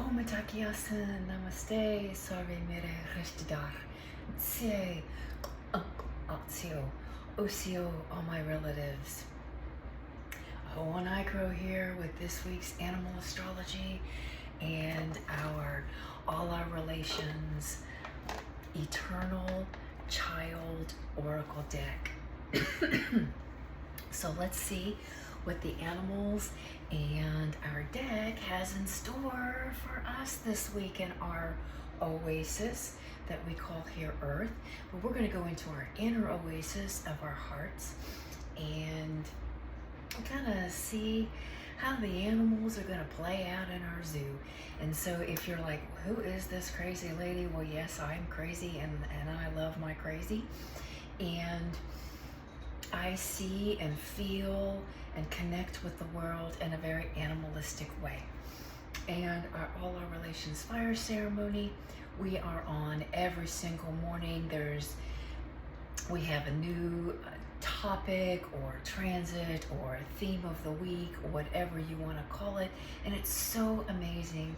Ahowan takiyasan, namaste, sorry mere rishtadar, tse, atsio, osio, all my relatives. Ahowan ICrow here with this week's Animal Astrology and all our relations eternal child oracle deck. So let's see what the animals and our deck has in store for us this week in our oasis that we call here Earth. But we're going to go into our inner oasis of our hearts and kind of see how the animals are going to play out in our zoo. And so if you're like, who is this crazy lady? Well, yes, I'm crazy and I love my crazy. And I see and feel and connect with the world in a very animalistic way. And all our relations fire ceremony, we are on every single morning. We have a new topic or transit or a theme of the week or whatever you want to call it. And it's so amazing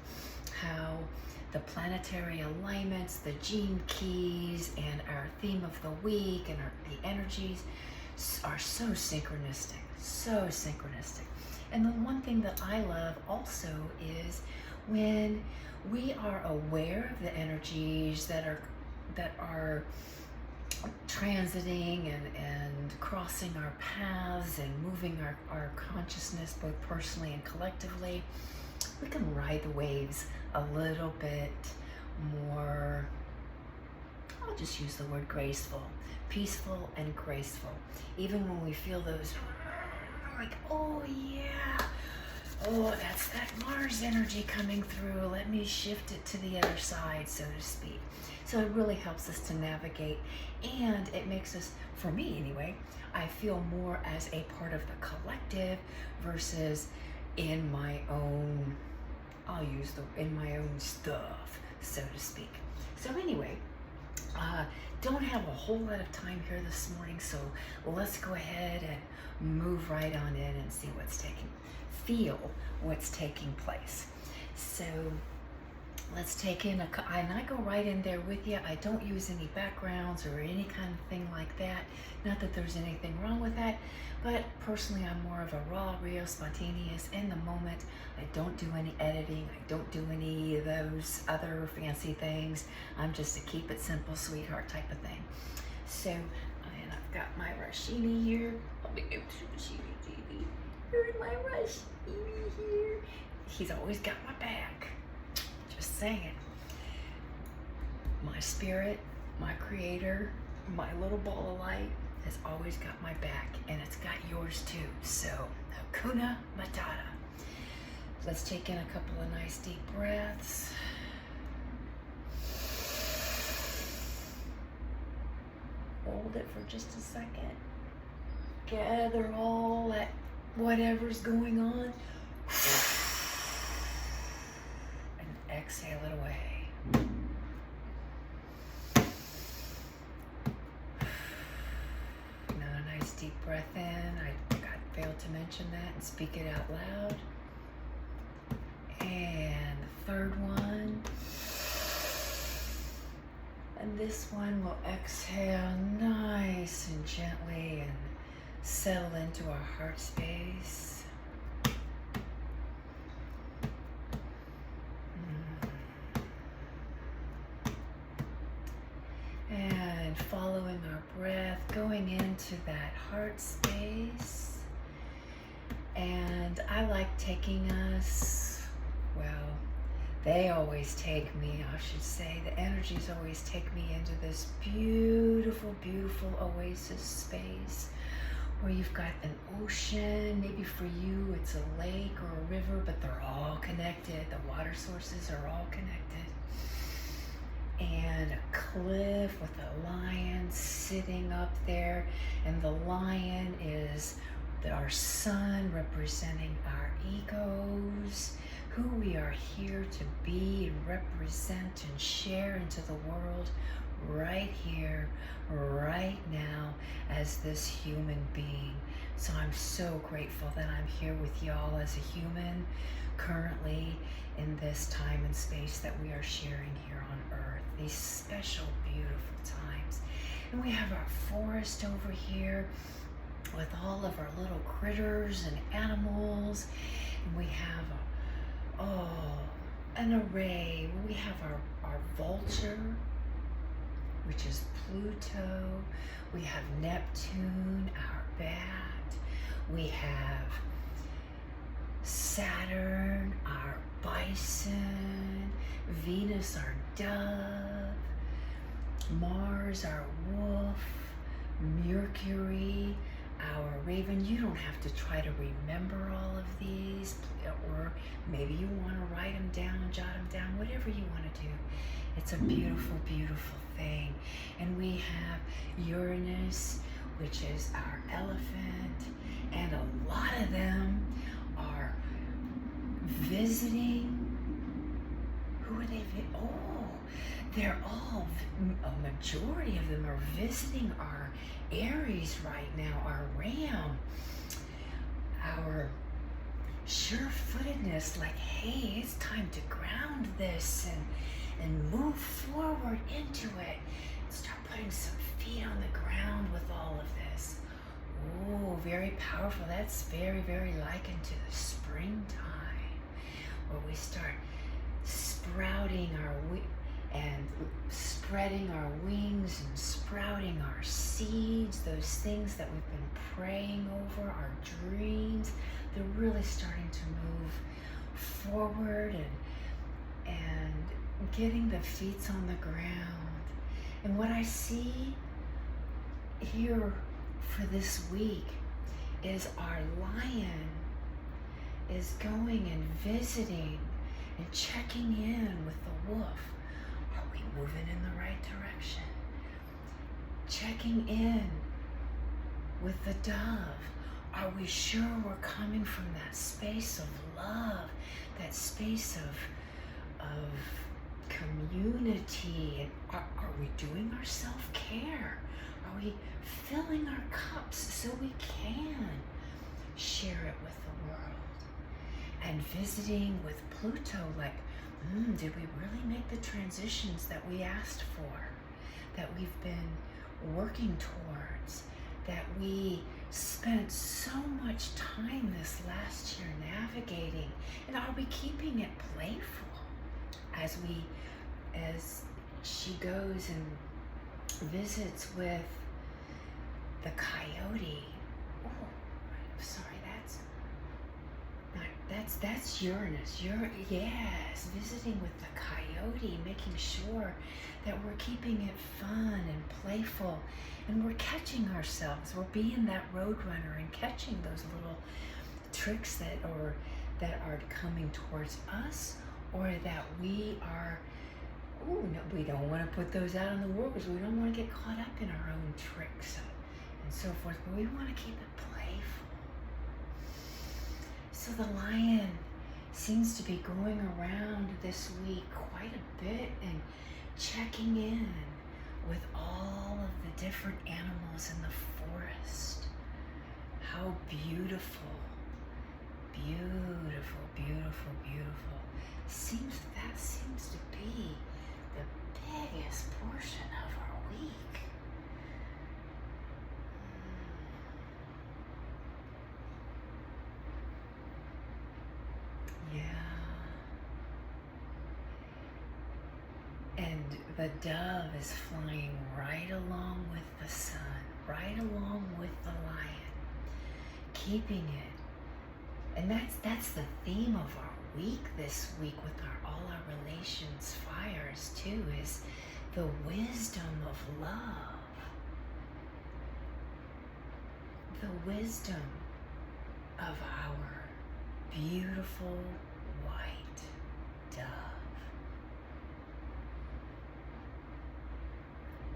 how the planetary alignments, the gene keys, and our theme of the week and the energies are so synchronistic, so synchronistic. And the one thing that I love also is when we are aware of the energies that are transiting and crossing our paths and moving our consciousness both personally and collectively, we can ride the waves a little bit more, I'll just use the word graceful, peaceful and graceful. Even when we feel those, like, oh yeah, oh, that's that Mars energy coming through, let me shift it to the other side, so to speak. So it really helps us to navigate, and it makes us, for me anyway, I feel more as a part of the collective versus in my own, in my own stuff, so to speak. So anyway, don't have a whole lot of time here this morning, so let's go ahead and move right on in and feel what's taking place. So let's take in and I go right in there with you. I don't use any backgrounds or any kind of thing like that. Not that there's anything wrong with that, but personally I'm more of a raw, real, spontaneous, in the moment. I don't do any editing. I don't do any of those other fancy things. I'm just a keep it simple, sweetheart type of thing. So, and I've got my Rashini here. I'll be going to Rashini TV. Here's my Rashini here. He's always got my back. Just saying. My spirit, my creator, my little ball of light has always got my back, and it's got yours too. So, Hakuna Matata. Let's take in a couple of nice deep breaths. Hold it for just a second. Gather all that whatever's going on. And exhale it away. Another nice deep breath in. I failed to mention that and speak it out loud. And the third one. And this one will exhale nice and gently and settle into our heart space. And following our breath, going into that heart space. And I like taking us, well, they always take me, I should say, the energies always take me into this beautiful, beautiful oasis space where you've got an ocean. Maybe for you it's a lake or a river, but they're all connected. The water sources are all connected. And a cliff with a lion sitting up there, and the lion is our sun, representing our egos, who we are here to be and represent and share into the world right here, right now, as this human being. So I'm so grateful that I'm here with y'all as a human currently in this time and space that we are sharing here on Earth. These special, beautiful times. And we have our forest over here with all of our little critters and animals. And we have an array. We have our vulture, which is Pluto. We have Neptune, our bat. We have Saturn, our bison. Venus, our dove. Mars, our wolf. Mercury, our raven. You don't have to try to remember all of these, or maybe you want to write them down, jot them down, whatever you want to do. It's a beautiful, beautiful thing. And we have Uranus, which is our elephant, and a lot of them are visiting. Who are they? They're all, a majority of them are visiting our Aries right now, our Ram, our sure-footedness, like, hey, it's time to ground this and move forward into it and start putting some feet on the ground with all of this. Oh, very powerful. That's very, very likened to the springtime, where we start sprouting and spreading our wings and sprouting our seeds, those things that we've been praying over, our dreams. They're really starting to move forward and getting the feet on the ground. And what I see here for this week is our lion is going and visiting and checking in with the wolf. Are we moving in the right direction? Checking in with the dove. Are we sure we're coming from that space of love, that space of community? And are we doing our self-care? Are we filling our cups so we can share it with the world? And visiting with Pluto, like, did we really make the transitions that we asked for, that we've been working towards, that we spent so much time this last year navigating? And are we keeping it playful as she goes and visits with the coyote? Oh, sorry, that's Uranus. Yes, visiting with the coyote, making sure that we're keeping it fun and playful, and we're catching ourselves. We're being that roadrunner and catching those little tricks that are coming towards us, or that we are. Oh no, we don't want to put those out in the world because we don't want to get caught up in our own tricks and so forth. But we want to keep it playful. So the lion seems to be going around this week quite a bit and checking in with all of the different animals in the forest. How beautiful, beautiful, beautiful, beautiful. That seems to be the biggest portion of our week. And the dove is flying right along with the sun, right along with the lion, keeping it. And that's the theme of our week this week with all our relations fires too, is the wisdom of love. The wisdom of our beautiful white dove.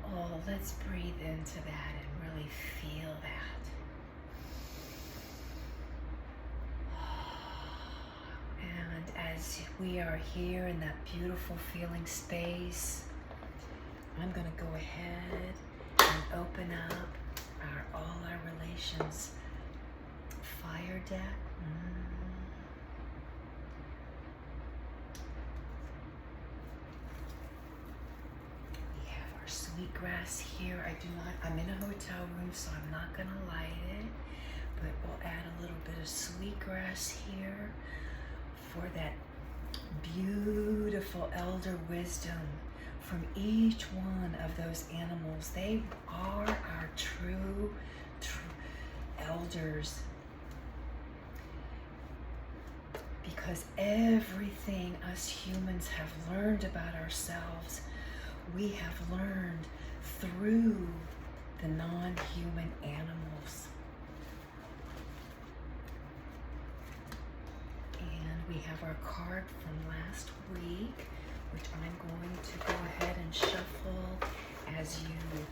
Oh, let's breathe into that and really feel that. And as we are here in that beautiful feeling space, I'm going to go ahead and open up all our relations fire deck. sweetgrass here. I'm in a hotel room, so I'm not gonna light it, but we'll add a little bit of sweetgrass here for that beautiful elder wisdom from each one of those animals. They are our true elders, because everything us humans have learned about ourselves, we have learned through the non-human animals. And we have our card from last week, which I'm going to go ahead and shuffle as you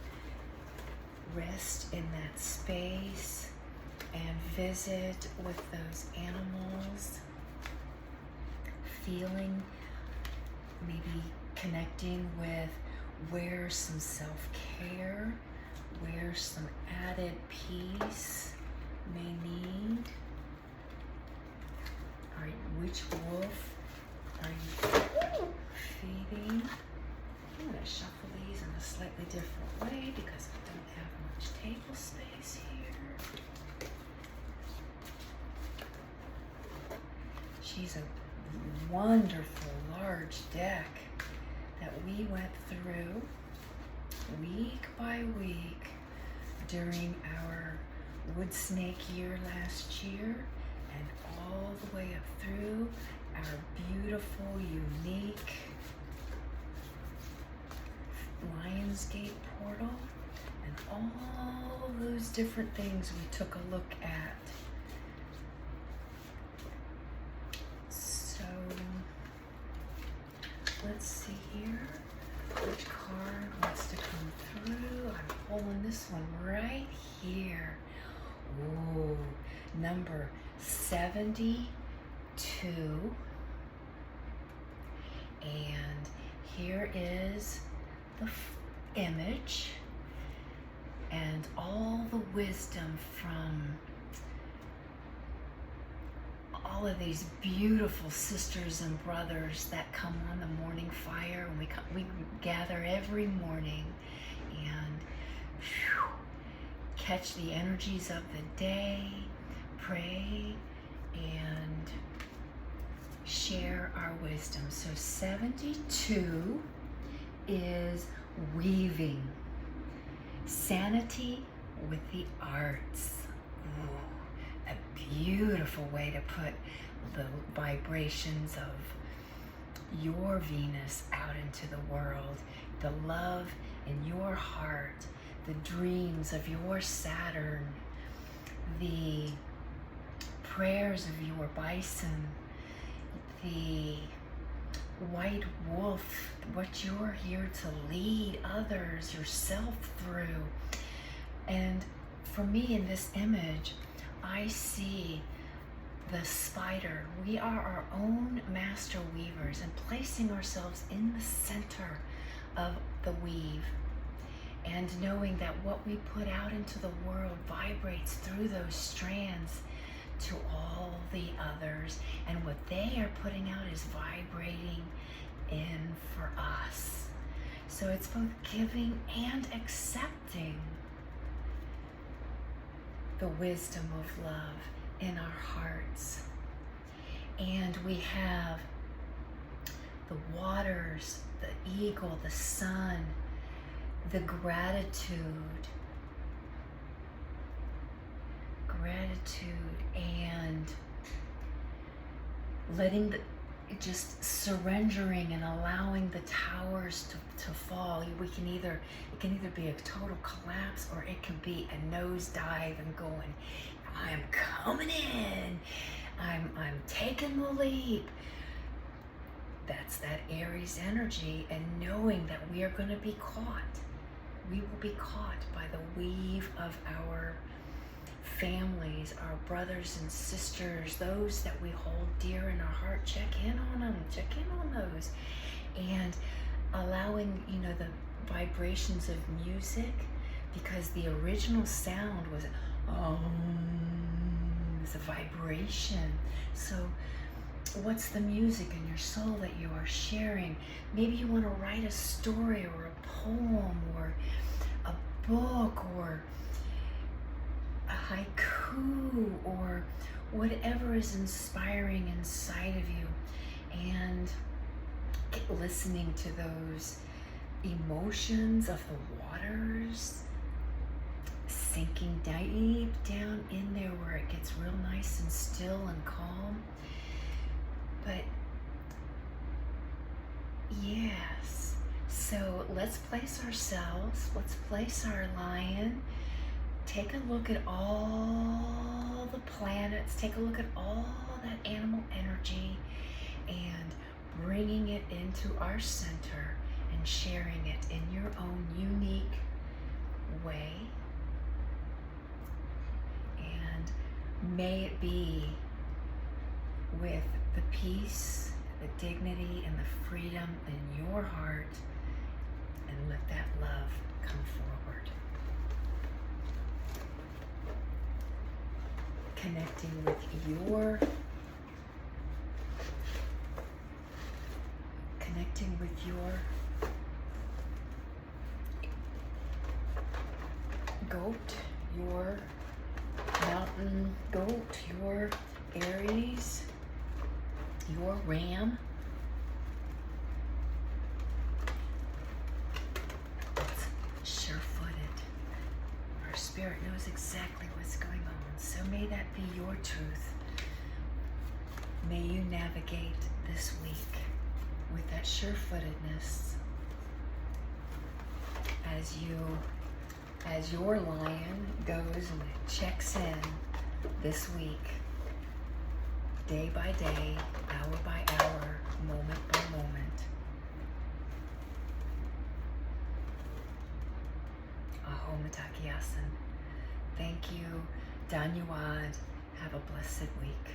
rest in that space and visit with those animals, feeling, maybe connecting with where some self-care, where some added peace may need. All right, which wolf are you feeding? I'm going to shuffle these in a slightly different way because I don't have much table space here. She's a wonderful large deck that we went through week by week during our wood snake year last year, and all the way up through our beautiful, unique Lionsgate portal, and all those different things we took a look at. So let's see here, which card wants to come through. I'm pulling this one right here. Ooh, number 72. And here is the image and all the wisdom from all of these beautiful sisters and brothers that come on the morning fire, and we gather every morning and catch the energies of the day, pray, and share our wisdom. So 72 is weaving, sanity with the arts. Ooh, a beautiful way to put the vibrations of your Venus out into the world, the love in your heart, the dreams of your Saturn, the prayers of your Bison, the white wolf, what you're here to lead others, yourself through. And for me in this image, I see the spider. We are our own master weavers, and placing ourselves in the center of the weave, and knowing that what we put out into the world vibrates through those strands to all the others, and what they are putting out is vibrating in for us. So it's both giving and accepting the wisdom of love in our hearts. And we have the waters, the eagle, the sun, the gratitude, and letting just surrendering and allowing the towers to fall. It can either be a total collapse, or it can be a nosedive and going, I'm coming in, I'm taking the leap. That's that Aries energy, and knowing that we are going to be caught. We will be caught by the weave of our families, our brothers and sisters, those that we hold dear in our heart. Check in on them, check in on those, and allowing, the vibrations of music, because the original sound was it's a vibration. So What's the music in your soul that you are sharing? Maybe you want to write a story or a poem or a book or a haiku or whatever is inspiring inside of you, and listening to those emotions of the waters sinking deep down in there where it gets real nice and still and calm. But yes, so let's place ourselves, let's place our lion. Take a look at all the planets, take a look at all that animal energy and bringing it into our center and sharing it in your own unique way. And may it be with the peace, the dignity, and the freedom in your heart, and let that love come forward. Connecting with your goat, your mountain goat, your Aries, your ram. It's sure-footed. Our spirit knows exactly what's going on. So may that be your truth. May you navigate this week with that sure-footedness as your lion goes and checks in this week, day by day, hour by hour, moment by moment. Ahowan. Thank you. Danyawad. Have a blessed week.